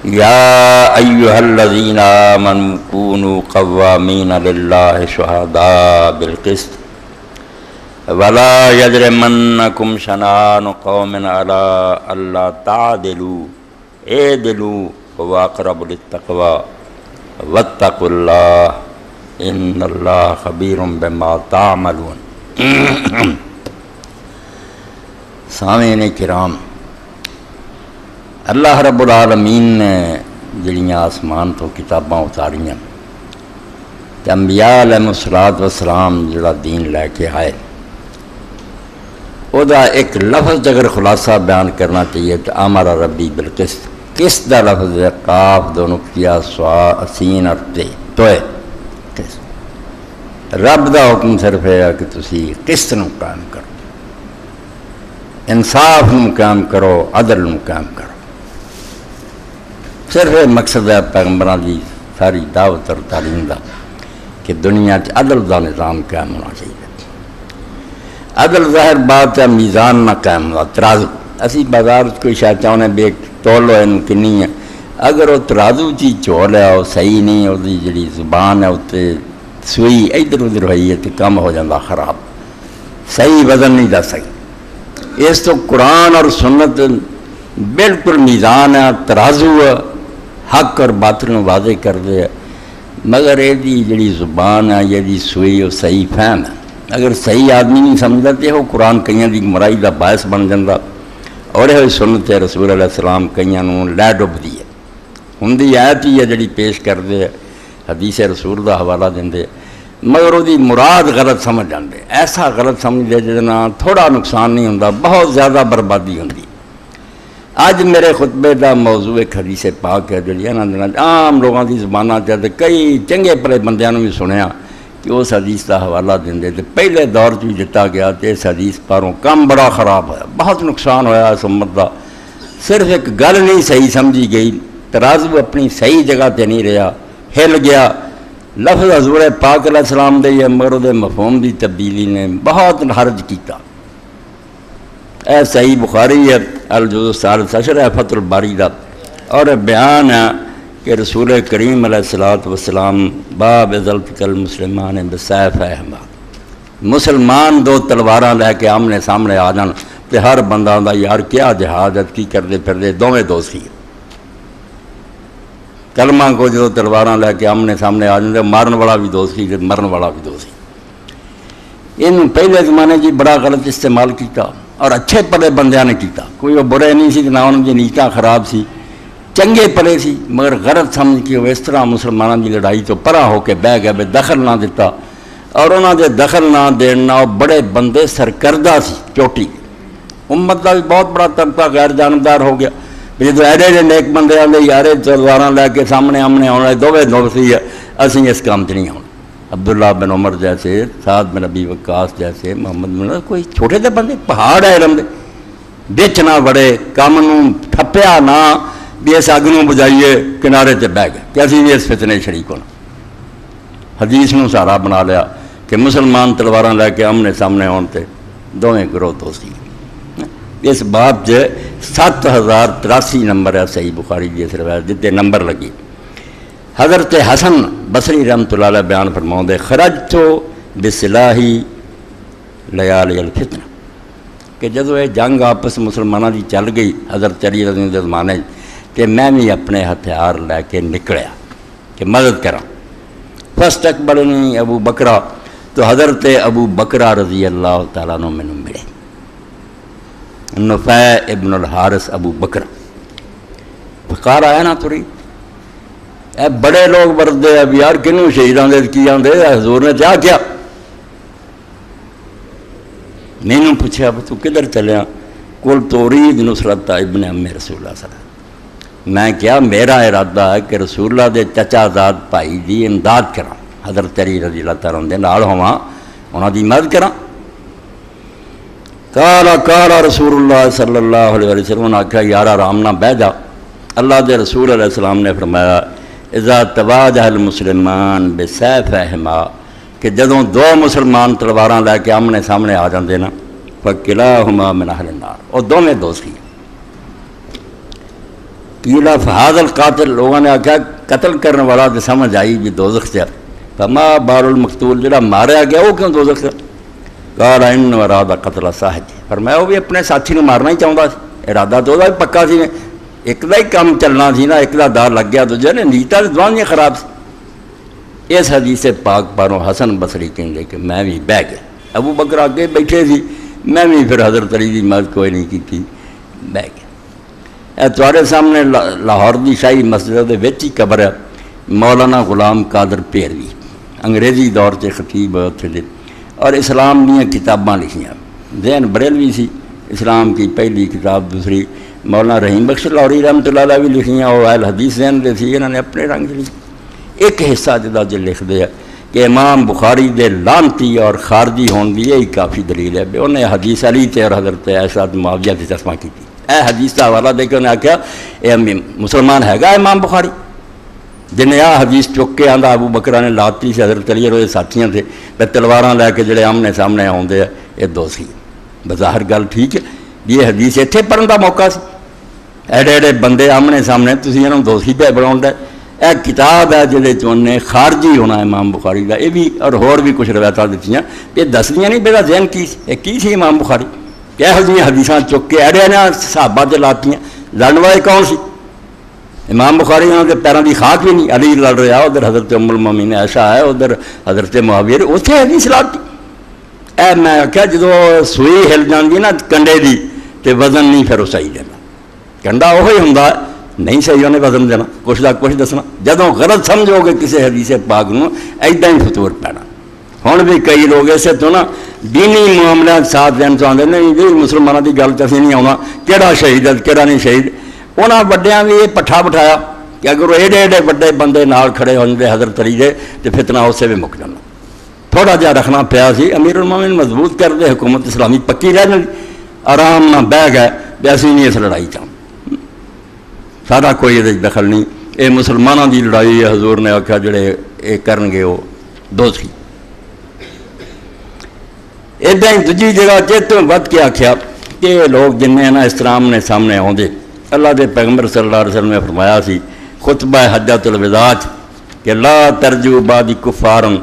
یا ایھا الذین آمنوا کونوا قوامین للہ شہداء بالقسط ولا یجرمنکم شنآن قوم علی الا تعدلوا اعدلوا هو اقرب للتقوی واتقوا اللہ ان اللہ خبیر بما تعملون۔ سامعین کرام، اللہ رب العالمین نے جڑیاں آسمان تو کتاباں اتاریاں تے انبیاء علیہ السلام جڑا دین لے کے آئے، او دا ایک لفظ اگر خلاصہ بیان کرنا چاہیے تو امر ربی بالقسط۔ قسط دا لفظ ہے قاف دو نقطہ سوا سین اور توئے۔ رب دا حکم صرف ہے کہ تسی قسط نو قائم کرو، انصاف نو قائم کرو، عدل نو قائم کرو۔ صرف مقصد ہے پیغمبران دی ساری دعوت اور تعلیم دا کہ دنیا چ عدل دا نظام قائم ہونا چاہیے۔ عدل ظاہر بات ہے میزان نہ قائم ہوا، ترازو۔ اسی بازار کوئی شاید چاہنے بے تولو ہے کنی ہے، اگر وہ ترازو چی چول ہے وہ صحیح نہیں، وہ جڑی زبان ہے اتنے سوئی ادھر ادھر ہوئی ہے تو کم ہو جاتا خراب، صحیح وزن نہیں دس سکتی۔ اس تو قرآن اور سنت بالکل میزان ہے، ترازو ہے، حق اور باطل نو واضح کر دے، مگر یہ جڑی زبان ہے یہ سوئی وہ صحیح فہم ہے۔ اگر صحیح آدمی نہیں سمجھتا تو وہ قرآن کئیاں دی گمراہی دا باعث بن جاتا، اور یہ سنت رسول علیہ السلام کئیاں نو لے ڈبدی ہے۔ ہندی آیت ہی ہے جڑی پیش کر دے، حدیث رسول دا حوالہ دے، مگر وہ مراد غلط سمجھ جاندے، ایسا غلط سمجھ دے جنا تھوڑا نقصان نہیں ہوتا، بہت زیادہ بربادی ہوتی۔ اج میرے خطبے دا موضوع ایک حدیث پاک ہے جڑی انہاں عام لوگوں دی زباناں تے کئی چنگے بھلے بندیاں نوں بھی سنیا کہ اس حدیث دا حوالہ دے تے پہلے دور چ بھی دتا گیا تے اس حدیث پاروں کم بڑا خراب ہوا، بہت نقصان ہویا اس امت دا۔ صرف ایک گل نہیں صحیح سمجھی گئی، ترازو اپنی صحیح جگہ تے نہیں رہا، ہل گیا۔ لفظ حضور پاک علیہ السلام دے یا مگر دے مفہوم دی تبدیلی نے بہت حرج کیتا۔ اے صحیح بخاری ہے الجزء الثالث عشر ہے فتح الباری دا، اور بیان ہے کہ رسول کریم علیہ السلام باب ذلفق المسلمان بسیف احمد، مسلمان دو تلواراں لے کے آمنے سامنے آ جان تے ہر بندہ دا یار کیا جہاد کی کردے پھردے دوویں دوستی۔ کلمہ کو جو تلواراں لے کے آمنے سامنے آ جاندے، مارن والا بھی دوستی تے مرن والا بھی دوستی۔ ان پہلے زمانے جی بڑا غلط استعمال کیتا اور اچھے پلے بندیاں نے کیتا، کوئی وہ برے نہیں سی نہ انہوں کی نیتاں خراب سی، چنگے پلے سی، مگر غلط سمجھ کے وہ اس طرح مسلمانوں کی لڑائی تو پرا ہو کے بہ گئے، دخل نہ دیتا، اور انہوں نے دخل نہ دینا وہ بڑے بندے سرکردہ سی چوٹی۔ امت کا بھی بہت بڑا طبقہ غیر جانبدار ہو گیا، جب ایڈے نیک بندے آتے یارے تلواراں لے کے سامنے آمنے آنا دوویں دوستی ہے، اسی اس کام چ نہیں آنا۔ عبداللہ بن عمر جیسے، سعد بن ابی وقاص جیسے، محمد بن کوئی چھوٹے دے بندے پہاڑ ہے علم دے، بچ نہ بڑے، کام نوں ٹھپیا نہ بھی اس اگ نوں بجائیے کنارے تے بہ گئے کہ اسی بھی اس فتنے شریک ہونا۔ حدیث نوں سہارا بنا لیا کہ مسلمان تلواراں لے کے آمنے سامنے آن تے دوویں گروہ دوستی۔ اس باب 7083 نمبر ہے صحیح بخاری کی اس روایت جتے نمبر لگی۔ حضرت حسن بصری رحمۃ اللہ علیہ بیان فرماؤں دے خرجت بسلاحی لیالی الفتنہ، کہ جدو یہ جنگ آپس مسلمانوں کی چل گئی حضرت علی رضی اللہ عنہ کے زمانے کہ میں بھی اپنے ہتھیار لے کے نکلیا کہ مدد کراں۔ فاستقبلنی ابو بکرہ، تو حضرت ابو بکرہ رضی اللہ تعالیٰ عنہ میں ملے، نفع ابن الحارث ابو بکر۔ فقال آیا نا تری اے بڑے لوگ بردے اب یار کنوں شہیدان دے کی جاندے، حضور نے چاہ کیا؟ میں نے پوچھا تو کدھر چلیا؟ کل تورید نصرت ابن ام رسول اللہ صلی اللہ علیہ وسلم، میں کیا میرا ارادہ ہے کہ رسول اللہ دے چچا زاد بھائی دی امداد کراں، حضرت علی رضی اللہ تعالیٰ عنہ دے نال ہواں، انہاں دی مدد کراں۔ قال رسول اللہ صلی اللہ علیہ وسلم، نے آکھا یار آرام نہ بہ جا، اللہ دے رسول علیہ السلام نے فرمایا اذا تواجہ المسلمان بسیفہما، کہ جدوں دو مسلمان تلواراں لے کے آمنے سامنے آ جاندے نا، فکلاہما من اہل النار، اور دونوں دوستی۔ قیل فہذا القاتل، لوگوں نے آخیا قتل کرنے والا تو سمجھ آئی بھی دوزخ سے، فما بال المقتول، جڑا ماریا گیا وہ کیوں دوزخ سے؟ قال ان اراد قتل صاحب، فرمایا وہ بھی اپنے ساتھی کو مارنا ہی چاہتا سی، ارادہ تو بھی پکا سی، ایک دا ہی کام چلنا سی نا، ایک دا دار لگ گیا دوجے نے، نیتا دونوں خراب سی۔ اس حدیث پاک پاروں حسن بصری کہندے کہ میں بھی بہ گیا، ابو بکر آگے بیٹھے سی، میں بھی پھر حضرت علی دی مدد کوئی نہیں کی تھی، بہ گیا۔ اے تمہارے سامنے لاہور دی شاہی مسجد دے وچ ہی قبر ہے مولانا غلام قادر پیروی، انگریزی دور سے خطیب اتھے دے، اور اسلام دیا کتاباں لکھیاں، ذہن بریلوی سی، اسلام کی پہلی کتاب، دوسری مولانا رحیم بخش لاہوری رحمۃ اللہ علیہ بھی لکھیاں، اور اہل حدیث ذہن دے سی، انہوں نے اپنے رنگ سے لکھی۔ ایک حصہ جدا جو لکھ دے کہ امام بخاری دے لانتی اور خارجی ہون دی یہی کافی دلیل ہے، انہیں حدیث علی تے اور حضرت عائشہ معاویہ کی چشمہ کی تھی، اے حدیث کا حوالہ دے کے انہیں آخیا اے مسلمان ہے گا امام بخاری، جنہیں آ حدیث چک کے آندا ابو بکرہ نے لاتی سے حضرت علی اور ساتھیاں تھے تلواراں لے کے جڑے آمنے سامنے آتے ہیں یہ دوسی، بظاہر گل ٹھیک ہے، یہ حدیث اتنے پڑھن کا موقع سی، ایڈے ایڈے بندے آمنے سامنے تسی انہوں دوسی پہ بناؤں دے، اے کتاب ہے جہے چنے خارجی ہونا امام بخاری کا، یہ بھی اور بھی کچھ روایتیں دیتی ہیں، یہ دسدیاں نہیں میرا ذہن کی سی امام بخاری، کہہو جی حدیثاں چک کے ایڈے نے صحابہ تے لاتیاں، لڑن والے کون سی؟ امام بخاری انہوں کے پیروں کی خاک بھی نہیں، علی لڑ رہا، ادھر حضرت ام المومنین عائشہ ہے، ادھر حضرت معاویہ، اتنے حدیث لاتی۔ اے میں آخیا جدو سوئی ہل جاتی نا کنڈے دی تے وزن نہیں پھر وہ صحیح دینا، کنڈا وہی ہوں نہیں صحیح انہیں وزن دینا، کچھ دا کچھ دسنا، جدوں غلط سمجھو گے کسی حدیث پاک نو ایداں ہی فتور پینا۔ ہوں بھی کئی لوگ اسے تو نا دینی معاملات ساتھ دین چاہتے نہیں جی مسلمانوں کی گل چی نہیں آنا، کہڑا شہید ہے کہڑا نہیں شہید، انہاں وڈیاں بھی یہ پٹھا بٹھایا کہ اگر وہ ایڈے ایڈے وڈے بندے نال کھڑے ہو جاتے حضرت علی دے تو فتنہ اسے بھی مک جانا، تھوڑا جہا رکھنا پیا سی، امیر المومنین مضبوط کر دے، حکومت اسلامی پکی رہ جاتی، آرام نہ بہ گئے بھی اسی نہیں اس لڑائی چاہتے، سارا کوئی یہ دخل نہیں، یہ مسلمانوں کی لڑائی ہے، حضور نے آخیا جڑے یہ کرن گے وہ دوزخی۔ ادا ہی دوجی جگہ چیتوں ود کے آخیا کہ لوگ جن نا اسلام نے سامنے آتے، اللہ دے پیغمبر صلی اللہ علیہ وسلم نے فرمایا سی خطبہ حجۃ الوداع کہ لا ترجو بعد کفارن،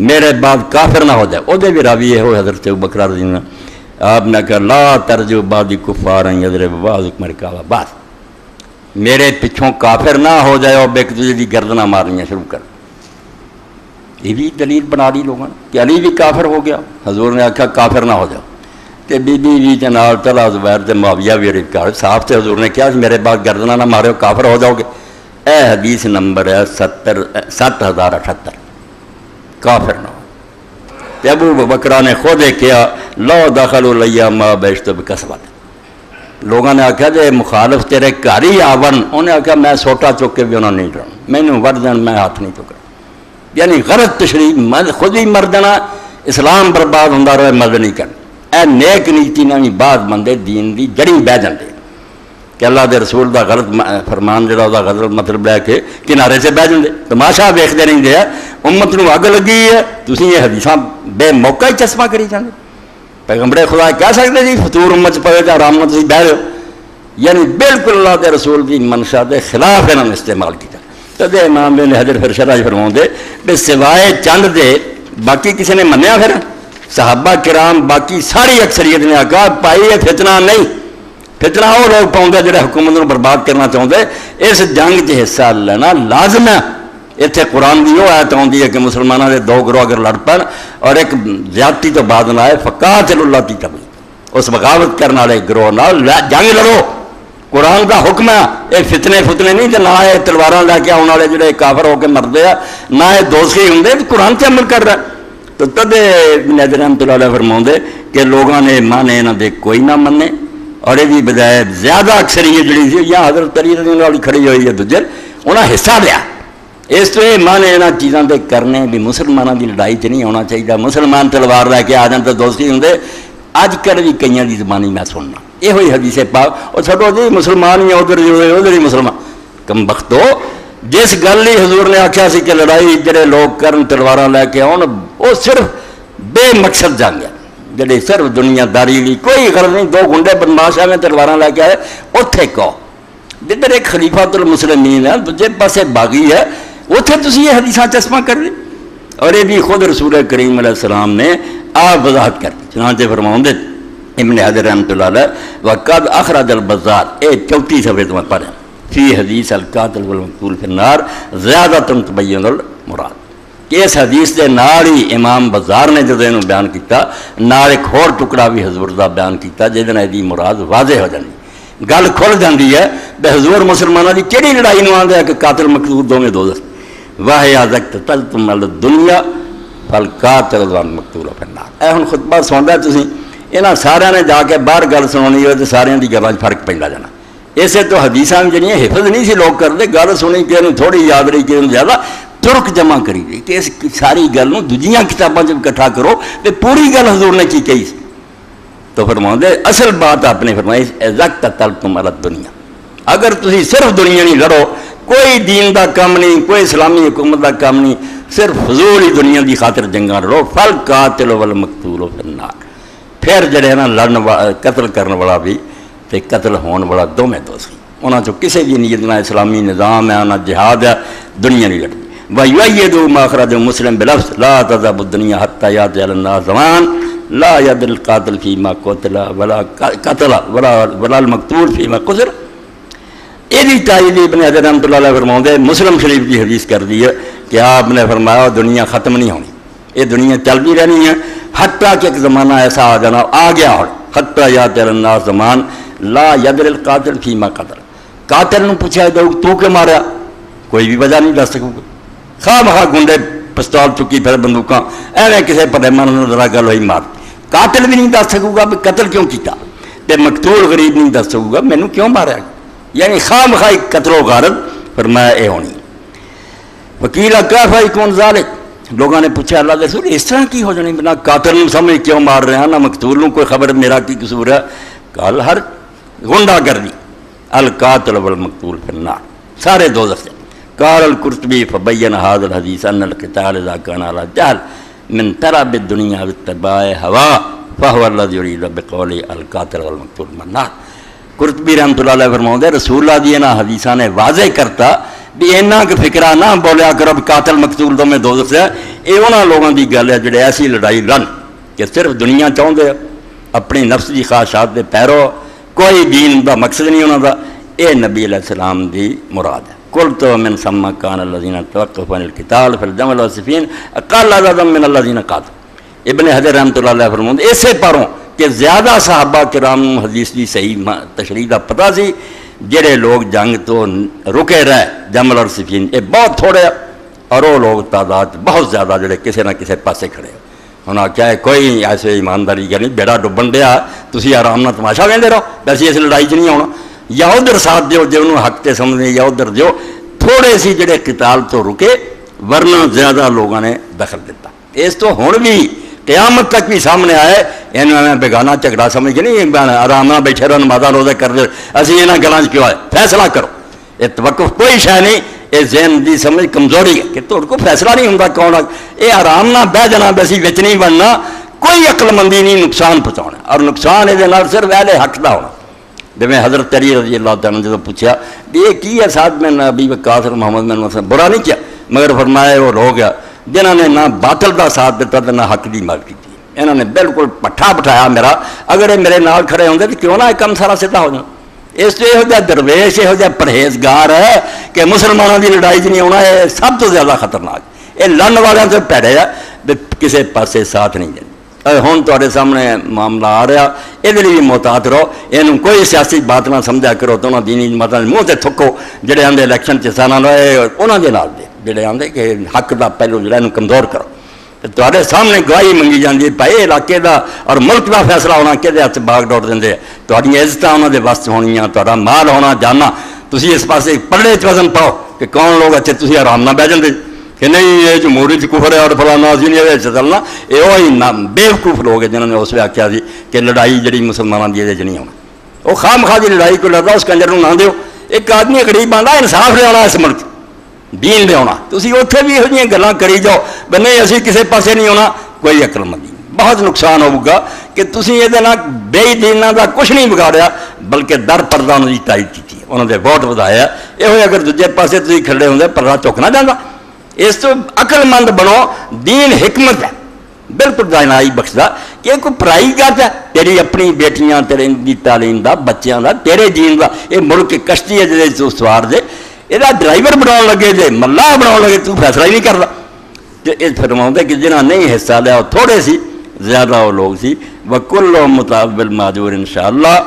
میرے بعد کافر نہ ہو جائے، وہ بھی راوی ہے وہ حضرت ابوبکر رضی اللہ عنہ، آپ نے کہا لا ترجو بعد کفارن یضرب بعضکم رقاب بعض، میرے پچھوں کافر نہ ہو جائے اور ایک دوسرے کی گردناں مارنیاں شروع کر۔ یہ بھی دلیل بنا دی لوگوں نے کہ علی بھی کافر ہو گیا، حضور نے آخیا کافر نہ ہو جاؤ، تے بی بی بھی جناب طلحہ زبیر تے معاویہ بھی رکھا صاحب سے حضور نے کیا میرے بعد گردناں نہ مارے کافر ہو جاؤ گے۔ اے حدیث نمبر ہے 7078، کافر نہ ہو۔ تے ابو بکرہ نے خود کیا لو دخلوا لیا ما بیشت بکسبت، لوگوں نے آخیا جی مخالف تیرے گھر ہی آون، انہیں آخیا میں سوٹا چک کے بھی انہوں نے نہیں ڈرنا، مینوں ور جان میں ہاتھ نہیں چکنا، یعنی غلط تشریح خود ہی مر جانا، اسلام برباد ہوتا رہے مد نہیں کرنا۔ اے نیک نیتی نے بھی بعد بندے دین دی جڑی بہ جاندے کہ اللہ دے رسول دا غلط فرمان جڑا دا غلط مطلب لے کے کنارے سے بہ جاندے، تماشا ویکھدے نہیں دے، امت نو اگ لگی ہے، تسی یہ حدیثاں بے موقع ہی چشمہ کری جاندے۔ پیغمبر خدا کہہ سکتے جی فطور امت پوے تو آرام تھی بہ رہے ہو، یعنی بالکل اللہ کے رسول کی منشا کے خلاف انہوں نے استعمال کیا۔ تو امام بن حجر پھر شرح فرما دے بھی سوائے چند دے باقی کسی نے منیا، پھر صحابہ کرام باقی ساری اکثریت نے آخا پائی یہ فتنہ نہیں، فتنہ وہ لوگ پاؤں جڑے حکومت کو برباد کرنا چاہتے، اس جنگ سے حصہ لینا لازم ہے۔ اتنے قرآن کی وہ آیت آتی ہے کہ مسلمانوں کے دو گروہ اگر لڑ پن اور ایک زیادتی تو بعد نہ آئے فقاتلوا اللاتی تبغی، اس بغاوت کرنے والے گروہ نال جنگ لڑو، قرآن کا حکم ہے، یہ فتنے نہیں، نہ یہ تلواراں لے کے آنے والے جڑے کافر ہو کے مرتے ہیں، نہ یہ دوزخی ہوں، قرآن سے عمل کر رہا ہے۔ تو تد ابن حجر رحمۃ اللہ علیہ فرماؤں کہ لوگوں نے مانے یہاں دے کوئی نہ منے، اور یہ بجائے زیادہ اکثریت جڑی سی یا حضرت علی رضی اللہ عنہ کھڑی ہوئی ہے دوجر انہیں حصہ لیا، اس تو یہ مانے یہاں چیزوں کے کرنے بھی مسلمانوں کی لڑائی چ نہیں ہونا چاہیے، مسلمان تلوار لے کے آ جان تو دوستی ہوں۔ اج کل بھی کئی کی زبانی میں سننا یہ ہوئی حدیث پاک، اور چھوڑو جی مسلمان ہی ادھر ادھر ہی مسلمان کم بختو، جس گل ہی حضور نے آخیا سی کہ لڑائی جڑے لوگ کرن تلواراں لے کے آن، وہ صرف بے مقصد جنگ ہے، جڑے صرف دنیا داری لی کوئی غرض نہیں، دو گنڈے بدماش آئے تلواراں لے کے آئے اتنے کہو، جدھر ایک خلیفۃ المسلمین ہے دوجے پاسے باغی ہے، اتنے تسی یہ حدیثاں چشمہ کر دیں. اور یہ بھی خود رسول کریم علیہ السلام نے آپ وضاحت کر دی. چنانچہ فرماؤں دے ابن حجر رحمۃ اللہ علیہ وقد اخرج البزار، اے 34 صفحے تمہیں پڑھیں، فی حدیث القاتل والمقتول فی النار زیادہ تبین المراد. کہ اس حدیث دے نال ہی امام بزار نے جدو یہ بیان کیتا نال ایک اور ٹکڑا بھی حضور دا بیان کیتا جہد نال دی مراد واضح ہو جاندی، گل کھل جاندی ہے بے حضور مسلمانوں دی کیڑی لڑائی نو آندا ہے کہ قاتل مقتول دونوں دوزخ. واہ ازک تلتم الدنیا فالقاتل والمقتول فی النار. اے ہن خطبہ سندا تسی انہاں سارے نے جا کے باہر گل سنانی ہوئے تو سارے دی گلاں فرق پیندا جانا. اسے تو حدیثاں جڑیاں حفظ نہیں سی لوگ کرتے، گل سنی کہ تھوڑی یاد رہی کہ زیادہ ترک جمع کری گئی کہ اس ساری گل دوجیاں کتاباں جب اکٹھا کرو تو پوری گل حضور نے کی کہی. تو فرماؤں دے اصل بات آپ نے فرمائی ازک تلتم علی الدنیا، اگر تسی صرف دنیا نہیں لڑو، کوئی دین دا کام نہیں، کوئی اسلامی حکومت دا کام نہیں، صرف فضول ہی دنیا دی خاطر جنگاں لڑو، فالقاتل والمقتول فی النار. پھر جڑے نا لڑن قتل کرنے والا بھی تے قتل ہون والا دونوں دوزخی. انہاں چوں کسی بھی نیت نہ اسلامی نظام ہے نہ جہاد ہے، دنیا نہیں لڑتی. وَيُؤَيِّدُ مَا أَخْرَجَهُ مُسْلِمٌ بِلَفْظٍ لَا تَذْهَبُ الدُّنْيَا حَتَّى يَأْتِيَ عَلَى النَّاسِ زَمَانٌ لَا يَدْرِ الْقَاتِلُ فِيمَا قُتِلَ وَلَا الْمَقْتُولُ فِيمَا قُتِلَ. یہ تائید ابن حجر رحمۃ اللہ علیہ فرماؤں مسلم شریف کی حدیث کر دی ہے کہ آپ نے فرمایا دنیا ختم نہیں ہونی، یہ دنیا چلتی رہنی ہے حتیٰ کہ ایک زمانہ ایسا آ جانا آ گیا ہو حتیٰ یأتی علی الناس زمان لا یدری القاتل فیما قتل. قاتل نے پوچھا تو کہ ماریا، کوئی بھی وجہ نہیں دس سکوں گا. خواہ مخواہ گنڈے پستول چکی پھر بندوقاں ایویں کسی پڑے من ذرا گل ہوئی مار. قاتل بھی نہیں دس سکوں گا قتل کیوں کیتا، تے مقتول غریب نہیں دس سکوں گا مینوں کیوں ماریا. یعنی خواہ مخواہ قتل و غارت فرمایا اے ہونی. وکیل کیف یکون ذالک، لوگوں نے پوچھا اللہ کے رسول اس طرح کی ہو جانی، بنا قاتل نو سمجھ کیوں مار رہے ہیں نہ مقتول نو کوئی خبر میرا کی قصور ہے. قال ہر غنڈہ گردی القاتل والمقتول فی النار، سارے دوزخ سے. قال القرطبی فبین هذا الحدیث ان القتال اذا كان على جهل من طلب الدنيا واتباع هوا فهو الذي يريد بقول القاتل والمقتول فی النار. قرطبی رحمۃ اللہ علیہ فرماؤں دے رسول اللہ دی انہاں حدیثاں نے واضح کرتا بھی اینا کہ فکرہ نہ بولیا کرو قاتل مقتول دو میں دوزخ سے. اے انہاں لوگوں دی گل ہے جڑے ایسی لڑائی لڑن کہ صرف دنیا چاہتے اپنی نفس دی خواہشات دے پیرو، کوئی دین دا مقصد نہیں انہاں دا. اے نبی علیہ السلام دی مراد ہے. قلت من ثم كان الذين توقفوا عن القتال في الجمل والسفين اقل عددا من الذين قاتلوا. ابن حجر رحمۃ اللہ علیہ فرماؤں اسے پاروں کہ زیادہ صحابہ کرام حدیث دی صحیح تشریح دا پتہ سی جڑے لوگ جنگ تو رکے رہے جمل اور سفین، یہ بہت تھوڑے اور وہ لوگ تعداد بہت زیادہ جڑے کسی نہ کسی پاسے کھڑے. انہاں کیا ہے کوئی ایسے ایمانداری کا نہیں، بیڑا ڈبن دیا تسی آرام نہ تماشا ویندے رہو، ویسے اس لڑائی چ نہیں آنا، یا ادھر ساتھ دیو جے انہوں حق تے سمجھے یا ادھر دیو. تھوڑے سی جڑے قتال تو رکے ورنہ زیادہ لوگوں نے دخل دیتا. اس تو ہن بھی قیامت تک بھی سامنے آئے انہوں نے بیگانہ جھگڑا سمجھ کے نہیں آرام نہ بیٹھے رہو نمازاں روزے کر دے اسی یہاں گلاں کیوں آئے، فیصلہ کرو. یہ توقف کوئی شے نہیں، یہ ذہن دی سمجھ کمزوری ہے کہ تہاڈے کو فیصلہ نہیں ہوندا کون یہ آرام نہ بہ جانا ویسی وچ نہیں بننا، کوئی عقل مندی نہیں نقصان پہنچانا، اور نقصان یہ صرف اہل حق دا ہونا. جی حضرت علی رضی اللہ تعالیٰ نے جب پوچھا یہ کی ہے ساتھ میں نبی وقاص محمد میں برا نہیں کیا، مگر فرمایا وہ لوگ ہے جنہوں نے نہ باطل کا ساتھ دیتا تو نہ حق کی مدد کی. انہوں نے بالکل پٹھا بٹھایا میرا، اگر یہ میرے نال کھڑے ہوندے تو کیوں نہ یہ کم سارا سیدھا ہو جانا. اس تو یہ درویش یہ پرہیزگار ہے کہ مسلمانوں کی لڑائی چ نہیں آنا، یہ سب تو زیادہ خطرناک. یہ لڑن والوں سے پیڑے ہے کسی پاسے ساتھ نہیں دیں. ہوں تے سامنے معاملہ آ رہا، یہ بھی محتاط رہو، یہ کوئی سیاسی بات نہ سمجھا کرو تو انہوں دینی مطلب منہ سے تھکو جڑے آدھے الیکشن چانا رہے انہوں کے نال دے جڑے آدھے کہ حق دا پہلو جڑا کمزور کرو. تے سامنے گواہی منگی جاتی ہے بھائی علاقے دا اور ملک دا فیصلہ ہونا کہ ہاتھ باغ ڈوڑ دیں، تھوڑی عزت انہوں کے وسط ہونی، تا مال ہونا جاننا. تھی اس پاسے پلڑے چ وزن پاؤ کہ کون لوگ اچھے تھی آرام نہ بہ جاندے کہ نہیں یہ جمہوری کفر ہے اور فلانا اسی نہیں چلنا. یہ وہی بےوقوف لوگ ہیں جنہوں نے اس وقت آخیا سی کہ لڑائی جڑی مسلمانوں کی یہ نہیں ہونا. وہ خواہ مخواہ کی لڑائی کو لڑتا اس کنجر نہ دیو. ایک آدمی غریب آتا انصاف لیا اس ملک دین لیا، تھی اتنے بھی یہ گلیں کری جاؤ بھائی نہیں اسی کسی پاسے نہیں ہونا، کوئی عقل مندی بہت نقصان ہوگا کہ تھی یہ بے دینہ کا کچھ نہیں بگاڑیا بلکہ در پردہ انہوں کی تائید کی. انہوں نے ووٹ ودایا یہ اگر دوجے پاسے تسی کھڑے ہوندے پردا چکنا جاتا اس تو عقل مند بنو دین حکمت ہے بالکل دانائی بخشدہ کہ کوئی پرائی گات ہے تیری اپنی بیٹیاں تیرے دی تعلیم دا بچیاں دا تیرے جین دا یہ ملک کشتی ہے جدے تو سوار دے یہ ڈرائیور بناؤ لگے جے ملاح بناؤ لگے تو فیصلہ ہی نہیں کرتا تو یہ فرماؤں کہ جنہاں نہیں حصہ لیا وہ تھوڑے سی زیادہ وہ لوگ سی وَكُلُّ مُطَابِّ بِالْمَعْجُورِ انشاءاللہ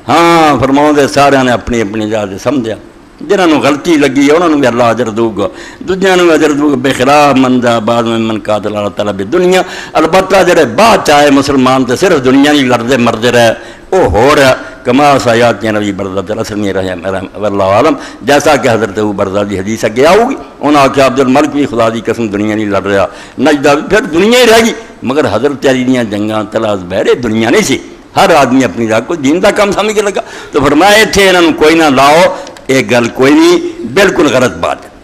ہاں فرماؤں دے سارے نے اپنی اپنی جگہ سمجھا جنہوں نے غلطی لگی انہوں نے بھی اللہ اجر دوں گا دنیا نے اجر دوں گا بخلاف من ذا بعد میں من قاتل اللہ تعالیٰ بالدنیا البتہ جڑے بعد چاہے مسلمان تے صرف دنیا نہیں لڑتے مردے رہے وہ ہو رہا کما سایات یا نبی بردہ رسمی رہے واللہ عالم جیسا کہ حضرت ابو بردہ دی حدیث اگے آؤگی انہوں نے آکھا عبد الملک بھی خدا دی قسم دنیا نہیں لڑ رہا نجدہ پھر دنیا ہی رہ گی مگر حضرت علی دیاں جنگاں تلاز بہرے دنیا نہیں سی ہر آدمی اپنی جگہ کو دین دا کام سمجھ کے لگا تو فرمایا تھے انہوں کوئی نہ لاؤ ایک گل کوئی نہیں بالکل غلط بات ہے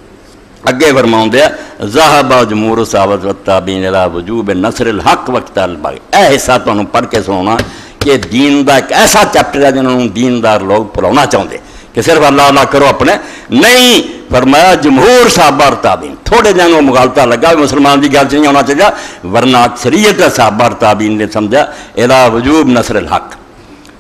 اگے فرماؤں دیا ذہب جمہور صحابہ والتابعین الی وجوب نصر الحق وقتال الباغی اے حصہ تو انہوں پڑھ کے سنونا کہ دین دا ایک ایسا چیپٹر ہے جنہوں نے دیندار لوگ پڑھونا چاہتے کہ صرف اللہ اللہ کرو اپنے نہیں فرمایا جمہور صحابہ اور تابعین تھوڑے جنہوں مغالطہ لگا مسلمان دی گل سے نہیں ہونا چاہیے ورنہ اکثریت صحابہ اور تابعین نے سمجھا الی وجوب نصر الحق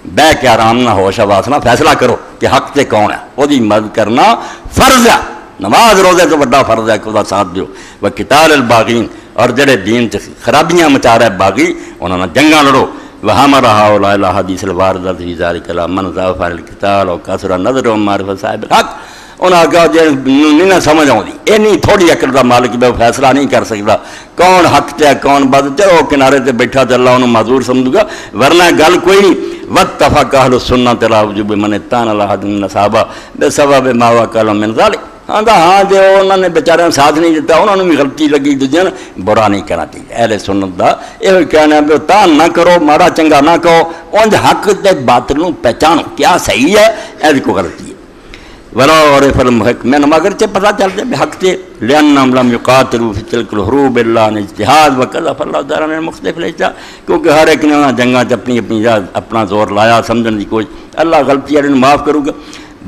بہ کے آرام نہ ہوش واسنا فیصلہ کرو کہ حق تے کون ہے وہ دی مدد کرنا فرض ہے نماز روزے تو بڑا فرض ہے کہ وہ ساتھ دیو وہ قتال الباغین اور جڑے دین سے خرابیاں مچا رہے باغی انہوں نے جنگاں لڑو وَحَمَرَ هَؤُلَاءِ الْأَحَادِيثُ الْوَارِدَةُ فِي ذَلِكَ عَلَىٰ مَنْ ضَعَفَ عَنِ الْقِتَالِ وَكَثُرَ نَظْرُهُ مَعْرِفَةُ صَاحِبِ الْحَقِّ انہوں نے کہا نہیں نہ سمجھ آؤں دی یہ نہیں تھوڑی عقل دا مالک میں فیصلہ نہیں کر سکتا کون حق تے کون بد چلو کنارے تے بیٹھا تے اللہ انہوں معذور سمجھو گا ورنہ گل کوئی نہیں وَاتَّفَقَ أَهْلُ السُّنَّةِ عَلَىٰ وُجُوبِ مَنِ اتَّبَعَ الْهَدْيَ مِنَ الصَّحَابَةِ بِسَبَبِ مَا وَقَعَ لَهُم مِّن ذَلِكَ ہاں جو انہوں نے بیچارے ساتھ نہیں دیتا انہوں نے بھی غلطی لگی دوجے برا نہیں کرنا چاہیے اہل سنت دا یہ کہنا ہے تان نہ کرو ماڑا چنگا نہ کہو انج حق تے باطل نو پہچانو کیا صحیح ہے ایسی کو غلطی ہے ولا عرف المحق میں نہ اگرچہ پتہ چلتے بھی حق تے لأنهم لم يقاتلوا في تلك الحروب الا عن اجتهاد وكذا فالله تعالی نے مختلف لجا کیونکہ ہر ایک نے جنگاں اپنی اپنی اپنا زور لایا سمجھن دی کوئی اللہ غلطی والے معاف کرو گا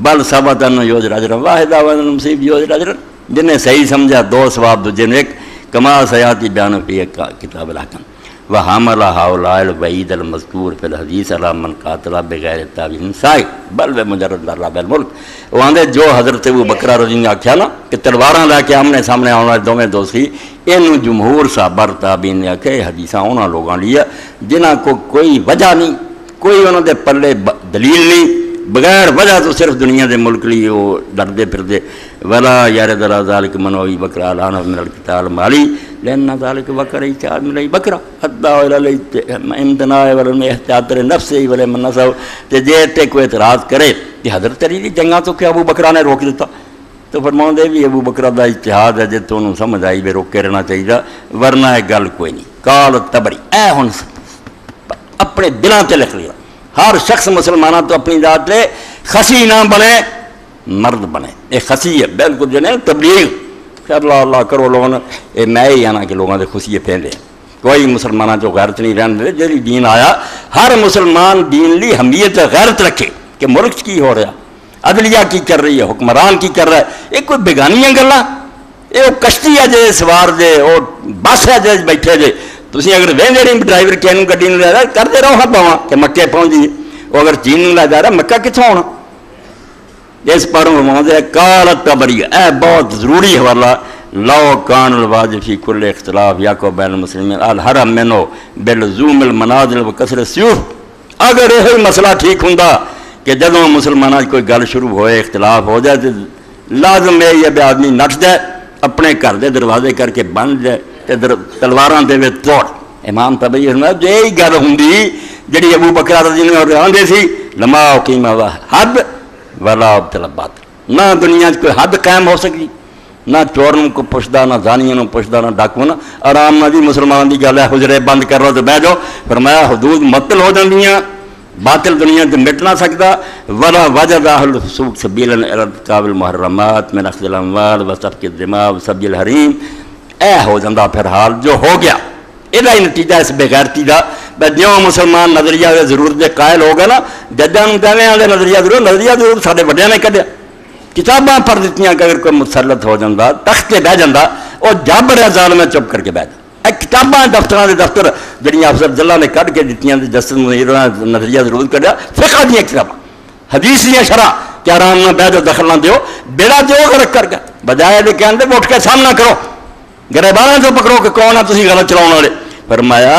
بل ثبت ان یوجر اجر واحد وان المصیب یوجر اجر جن نے صحیح سمجھا دو ثواب دوجے نے ایک کما سیاتی بیان فی کتاب الحکم وحمل هؤلاء الوعید المذکور فی الحدیث علی من قاتل بغیر تابع سائق بل بمجرد ضرب الملک وہ آندے جو حضرت ابو بکر رضی اللہ عنہ کیا نا کہ تلواراں لے کے آمنے سامنے آنے والے دوویں دوستی ان جمہور صحابہ تابعین نے کہ حدیثاں انہاں لوگاں لیا جنہاں کو کوئی وجہ نہیں کوئی انہاں دے پلے دلیل نہیں بغیر وجہ تو صرف دنیا دے ملک لی وہ ڈردے پھردے ولا یارد علی ذالک من ابی بکر اعلان من القتال مالی لان ذالک بکر اشتہاد من ابی بکر حتی الی امتناع ولم احتیاط نفس ولم نسب تے جے تے کوئی اعتراض کرے کہ حضرت علی دی جنگاں تو کیا ابو بکر نے روک دیتا تو فرماؤں دے بھی ابو بکر دا اجتہاد ہے جے تو انہوں سمجھ آئی بھی روک کے رہنا چاہیے ورنہ ایک گل کوئی نہیں قال الطبری اے ہن اپنے دلاں تے لکھ لیا ہر شخص مسلمانہ تو اپنی ذات لے خسی نہ بنے مرد بنے یہ خسی ہے بالکل جو نہیں تبلیغ کہ اللہ اللہ کرو لوگوں نے یہ میں ہی آنا کہ لوگوں نے خوشی پھیلے کوئی مسلمانہ جو غیرت نہیں رہنے دے جی دین آیا ہر مسلمان دین لی حمیت غیرت رکھے کہ ملک کی ہو رہا عدلیہ کی کر رہی ہے حکمران کی کر رہا ہے یہ کوئی بیگانیاں گلا یہ کشتی ہے جی سوار دے اور بس ہے جی بیٹھے جے تسی اگر وہدے نہیں ڈرائیور کینوں گڈی نوں لے جا کرتے رہو ہاں پاواں کہ مکے پہنچ جی وہ اگر چین نوں لے جا رہا مکہ کتوں ہونا اس پر فرماؤں قال الطبری اے بہت ضروری حوالہ لو کان الواجب فی کل اختلاف یا کو بین المسلمین الحرم منو بلزوم المنازل و کثر السیوف اگر یہ مسئلہ ٹھیک ہوندا کہ جدوں مسلمانوں کوئی گل شروع ہوئے اختلاف ہو جائے تو لازم ہے یہ بھی آدمی نٹ جائے اپنے گھر دے دروازے کر کے بند جائے تلواراں دے وچ توڑ امام طبری فرمایا جو یہی گل ہوندی جڑی ابو بکر رضی اللہ عنہ آندے سی لما اقیم حد ولا ابتلبات نہ دنیا کوئی حد قائم ہو سکی نہ چوروں کو پوچھدا نہ زانیاں کو پوچھدا نہ ڈاکو نہ آرام نہ جی مسلمان دی گل ہے حجرے بند کر لو تو بہ جاؤ فرمایا حدود مطل ہو جاندیاں باطل دنیا سے مٹ نہ سکتا ولا وجد اہل الفسوق سبیلا الی ارتکاب المحرمات من اخذ الاموال وسفک الدماء وسبی الحریم اے ہو جاندہ پھر حال جو ہو گیا یہ نتیجہ اس بےغیرتی کا جو مسلمان نظریہ کی ضرورت کے قائل ہو گئے نا ججاں کہنے والے نظریہ ضرور سارے وڈیاں نے کھڈیا کتاباں پڑھ دیتی کہ اگر کوئی مسلط ہو جاتا تخت سے بہ جاتا وہ جابر ظالم میں چپ کر کے بہ جاتا کتاباں دفتر کے دفتر جہاں افسر جلہ نے کھڈ کے دیتی جسٹس منیر نظریہ ضرور کھڈیا فقہ دیا کتاباں حدیث دیا شرح کہ آرام نہ بہ جاؤ دخل نہ دیو بیڑا جو غرق کر گیا بجائے کہ کہتے اٹھ کے سامنا کرو گریبانوں سے پکڑو کہ کون ہے تھی غلط چلاؤ والے فرمایا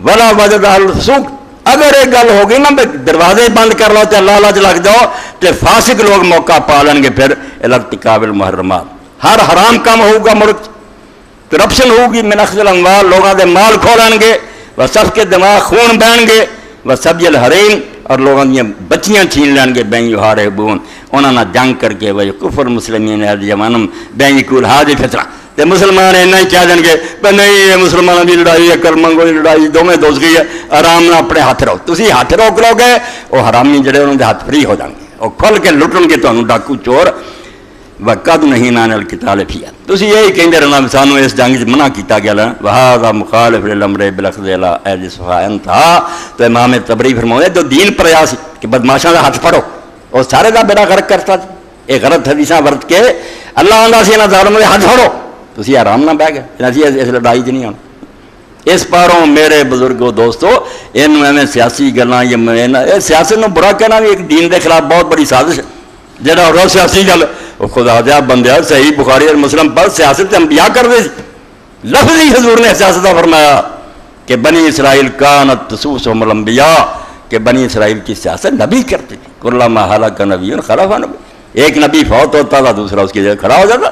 ولا وجد الفسوق اگر ایک گل ہو گئی نا دروازے بند کر لو تو لالچ لگ جاؤ تو فاسق لوگ موقع پا لیں گے پھر الارتکاب المحرمات ہر حرام کام ہوگا ملک کرپشن ہوگی من اخذ الاموال لوگوں کے مال کھو لیں گے وہ سب کے دماغ خون بہن گے وہ سبی الحریم اور لوگوں دیا بچیاں چھین لین گے بین یوہارے بون انہوں نے جنگ کر کے وہ کفر مسلمین جوانم بین یکول حاج فطرہ تے مسلمان اینا ہی کہہ دیں گے کہ نہیں یہ مسلمانوں کی لڑائی ہے کلمنگوں کی لڑائی دونوں دوست گئی ہے آرام نہ اپنے ہاتھ رکھو تھی ہاتھ روک لو گے وہ حرامی جڑے انہوں نے ہاتھ فری ہو جائیں گے وہ کھل کے لٹن گے تمہیں ڈاکو چور وقت نہیں نان القتال فیہ تسی یہی کہندے رہنا سانو اس جنگ سے منع کیتا گیا وہذا مخالف للامر بالاخذ الی ایدی السفہاء انتہا تو امام طبری فرماتے جو دین پر آیا سی کہ بدماشاں دا ہاتھ پھڑو اور سارے دا بیڑا غرق کرتا یہ غلط حدیثاں ورت کے اللہ آندا سی انہاں ظالماں دے ہاتھ پھڑو تسی آرام نہ بہ گئے اس لڑائی چ نہیں آنا اس پاروں میرے بزرگوں دوستو میں سیاسی گلاں یہ سیاست نو برا کہنا بھی ایک دین دے خلاف بہت بڑی سازش ہے جڑا اور سیاسی گل وہ خدا دیا بندہ صحیح بخاری اور مسلم پر سیاست انبیاء کر دے لفظی حضور نے سیاست فرمایا کہ بنی اسرائیل کانت تسوسہم الانبیاء کہ بنی اسرائیل کی سیاست نبی کرتے تھے کلما ہلک نبی خلف نبی ایک نبی فوت ہوتا تھا دوسرا اس کی جگہ کھڑا ہو جاتا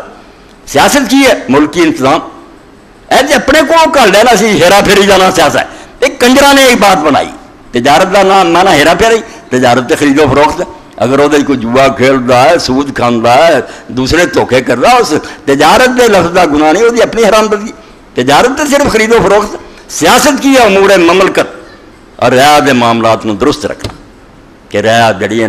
سیاست کی ہے ملکی انتظام ایسے اپنے کو کر لینا سی ہیرا پھیری جانا سیاست ہے ایک کنجرا نے ایک بات بنائی تجارت کا نام مانا ہیرا پھیری تجارت خرید و فروخت اگر وہ کوئی جوا کھیلتا ہے سود کھانا ہے دوسرے دھوکے کر رہا اس تجارت کے لفظ کا گناہ نہیں وہ اپنی حرام بدگی تجارت تو صرف خرید و فروخت سیاست کی ہے امور مملکت اور رعایا کے معاملات کو درست رکھنا کہ رعایا جڑی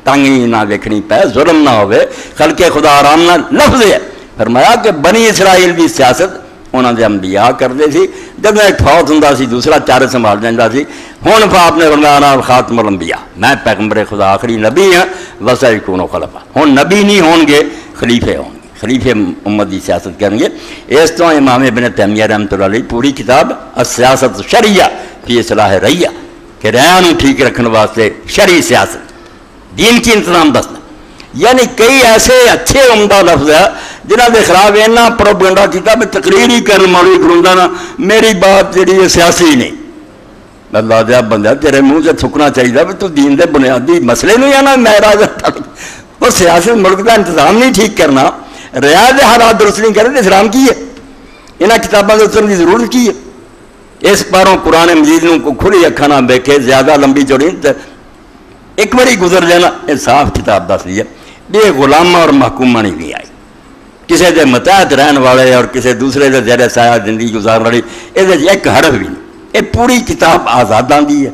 تنگی نہ دیکھنی پے ظلم نہ ہوئے خلق خدا آرام نہ لفظ ہے فرمایا کہ بنی اسرائیل بھی سیاست انہوں نے انبیاء کرتے سی جب ایک فوت ہوں سی دوسرا چارے سنبھال جاتا سی ہوں آپ نے فرمایا خاتم الانبیاء میں پیغمبر خدا آخری نبی ہاں وسیکون خلفاء ہوں نبی نہیں ہون گے خلیفے ہوں گے خلیفے امت کی سیاست کریں گے اس طرح امام ابن تیمیہ رحمۃ اللہ علیہ پوری کتاب السیاست شرعیہ فی اصلاح رعیہ کہ رعایا نو ٹھیک رکھنے واسطے شرعی سیاست دین کی انتظام دسنا یعنی کئی ایسے اچھے عمدہ لفظ ہے جنہوں کے خلاف اینا پروپیگنڈا کیتا بھی تقریر ہی کرنے والی کھڑوندا نا میری بات جڑی ہے سیاسی نہیں اللہ دیا بندہ تیرے منہ سے تھکنا چاہیے بھی تو دین دے بنیادی مسئلے نہیں آنا معراج وہ سیاسی ملک کا انتظام نہیں ٹھیک کرنا رعایا دے حالات درست نہیں کرے اسلام کی ہے انہاں کتابوں کے اترنے کی ضرورت کی ہے اس پاروں قرآن مجید کو کھلی اکھاں نہ دیکھے زیادہ لمبی چوڑی ایک باری گزر لینا یہ صاف کتاب دس دی ہے یہ غلامہ اور محکومہ نہیں بھی آئی کسی دے متحد رہن والے اور کسی دوسرے دے زیر سایہ زندگی گزار والی یہ ایک حرف بھی نہیں یہ پوری کتاب آزاداں دی ہے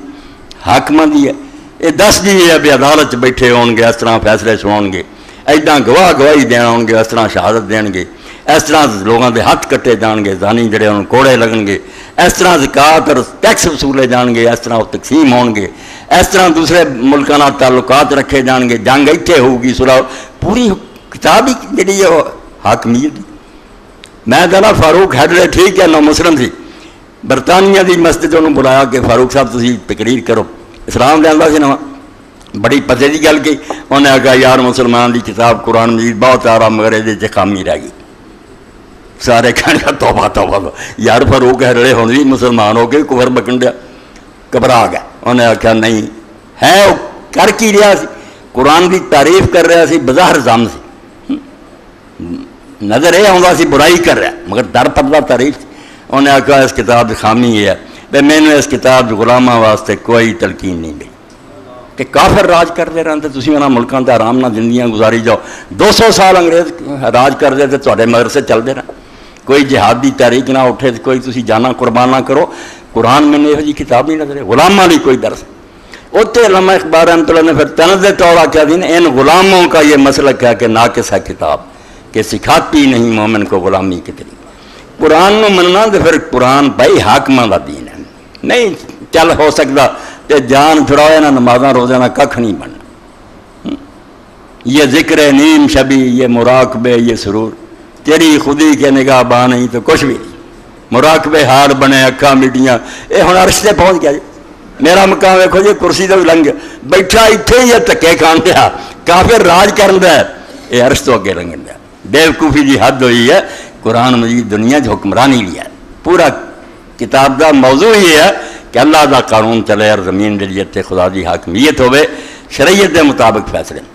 حاکماں دی ہے یہ دس دی ہے بھی عدالت بیٹھے ہون گے اس طرح فیصلے سناؤ گے ایڈاں گواہی دینا ہون گے اس طرح شہادت دین گے اس طرح لوگوں کے ہاتھ کٹے جان گے زانی جڑے ان کوڑے لگن گے اس طرح زکات اور ٹیکس وصولے جان گے اس طرح وہ تقسیم ہون گے اس طرح دوسرے ملکوں نال تعلقات رکھے جان گے جنگ اتنے ہوگی صلح پوری کتاب ہی جی ہے حاکمیت میں کہنا فاروق ہیڈلے ٹھیک ہے نو مسلم سی برطانیہ کی مسجد انہوں بلایا کہ فاروق صاحب تسی تقریر کرو اسلام لیا سی نواں بڑی پتے کی گل کی انہیں آخیا یار مسلمان کی کتاب قرآن مجید بہت آ رہا مگر یہ خامی رہ گئی سارے کہنے کا توبہ توبہ یار فاروق ہیڈلے ہوں بھی مسلمان ہو کے کفر بکن دیا گھبرا گیا انہیں آخیا نہیں ہے وہ کر کی رہا سی قرآن کی تعریف کر رہا سی بظاہر ظام سی نظر یہ آتا سی برائی کر رہا مگر در پردہ تعریف سی انہیں آخیا اس کتاب کی خامی یہ ہے بھائی میں نے اس کتاب غلامہ واسطے کوئی تلقین نہیں دی کہ کافر راج کرتے رہتے تھی انہوں ملکوں سے آرام نہ زندگیاں گزاری جاؤ 200 سال انگریز راج کرتے تو تھوڑے مدرسے چلتے رہے کوئی جہاد کی تحریک نہ اٹھے کوئی تسی جانا قربان نہ کرو قرآن میں یہ جی کتاب نہیں نظر غلامہ نہیں کوئی درس اتنے علامہ اقبال رحمۃ اللہ نے پھر تنز طور آخیا دین ان غلاموں کا یہ مسلک ہے کہ ناقص ہے کتاب کہ سکھاتی نہیں مومن کو غلامی کی طریقے قرآن نو مننا تو پھر قرآن بھائی حاکماں دا دین ہے، نہیں چل ہو سکتا تے جان چھڑاؤ نہ نمازاں روزانہ ککھ نہیں بننا۔ یہ ذکر نیم شبی، یہ مراقبے، یہ سرور، تیری خودی کے نگاہ باں نہیں تو کچھ بھی نہیں۔ مراقبے ہار بنے، اکھاں میٹیاں، اے ہن عرش تے پہنچ گیا جی، میرا مقام ویکھو جی، کرسی تو لنگ بیٹھا اتنے ہی دھکے کھان دیا، کافر راج کرن ہے، اے عرش تو اگے لنگن دیا۔ بیوقوفی دی حد ہوئی ہے، قرآن مجید دنیا جو حکمرانی لیا ہے۔ پورا کتاب دا موضوع یہ ہے کہ اللہ دا قانون چلے اور زمین دلیت خدا دی حاکمیت ہوئے، شریعت دے مطابق فیصلے